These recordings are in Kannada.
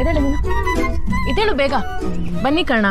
ಎದ್ದೇಳು ನೀನು, ಎದ್ದೇಳು ಬೇಗ. ಬನ್ನಿ ಕರ್ಣ.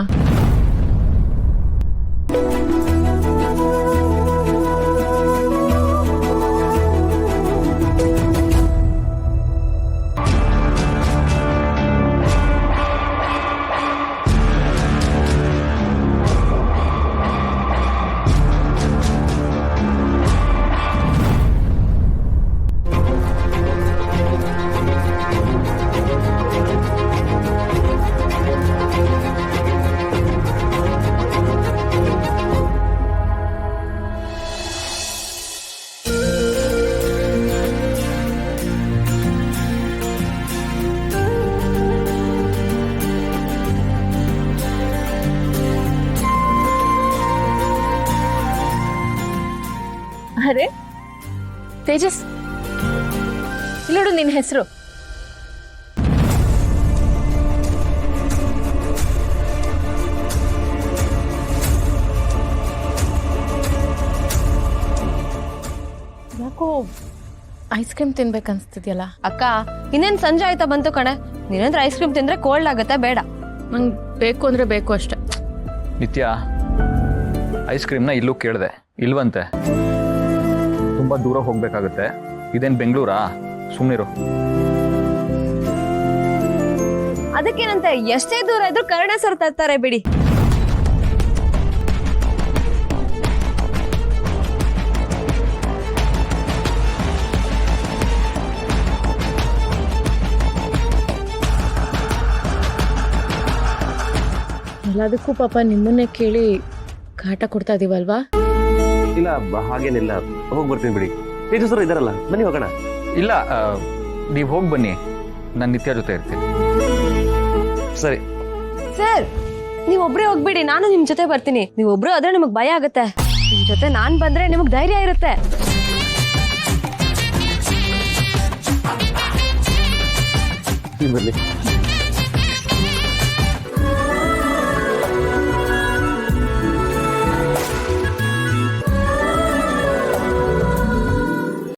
ಅರೆ ತೇಜಸ್, ಇಲ್ಲೋಡು ನಿನ್ನ ಹೆಸರು. ಯಾಕೋ ಐಸ್ ಕ್ರೀಮ್ ತಿನ್ಬೇಕನ್ಸ್ತಿದ್ಯಲ್ಲ? ಅಕ್ಕ ಇನ್ನೇನ್ ಸಂಜೆ ಆಯ್ತಾ ಬಂತು ಕಣೆ. ನೀನೇಂದ್ರೆ ಐಸ್ ಕ್ರೀಮ್ ತಿಂದ್ರೆ ಕೋಲ್ಡ್ ಆಗತ್ತೆ, ಬೇಡ. ನಂಗೆ ಬೇಕು ಅಂದ್ರೆ ಬೇಕು ಅಷ್ಟೆ. ನಿತ್ಯ, ಐಸ್ ಕ್ರೀಮ್ನ ಇಲ್ಲೂ ಕೇಳಿದೆ, ಇಲ್ವಂತೆ. ತುಂಬ ದೂರ ಹೋಗ್ಬೇಕಾಗುತ್ತೆ. ಇದೇನು ಬೆಂಗಳೂರಾ? ಸುಮ್ಮನಿರು. ಅದಕ್ಕೇನಂತೆ, ಎಷ್ಟೇ ದೂರ ಇದ್ರು ಕರ್ಣ ಸರ್ ತರ್ತಾರೆ ಬಿಡಿ. ಎಲ್ಲದಕ್ಕೂ ಪಾಪ ನಿಮ್ಮನ್ನೇ ಕೇಳಿ ಕಾಟ ಕೊಡ್ತಾ ಇದೀವಲ್ವಾ? ಇಲ್ಲ ಹಾಗೇನಿಲ್ಲ, ಹೋಗಿ ಬರ್ತೀನಿ ಬಿಡಿ. ತೇಜಸ್ ಸರ್ ಇದಾರಲ್ಲ, ಬನ್ನಿ ಹೋಗೋಣ. ಇಲ್ಲ, ನೀವು ಹೋಗಿ ಬನ್ನಿ, ನಾನು ನಿತ್ಯ ಜೊತೆ ಇರ್ತೀನಿ. ಸರಿ ಸರ್, ನೀವೊಬ್ರೇ ಹೋಗ್ಬಿಡಿ, ನಾನು ನಿಮ್ ಜೊತೆ ಬರ್ತೀನಿ. ನೀವೊಬ್ರು ಆದ್ರೆ ನಿಮಗ್ ಭಯ ಆಗುತ್ತೆ. ನಿಮ್ ಜೊತೆ ನಾನ್ ಬಂದ್ರೆ ನಿಮಗ್ ಧೈರ್ಯ ಇರುತ್ತೆ. ಬನ್ನಿ.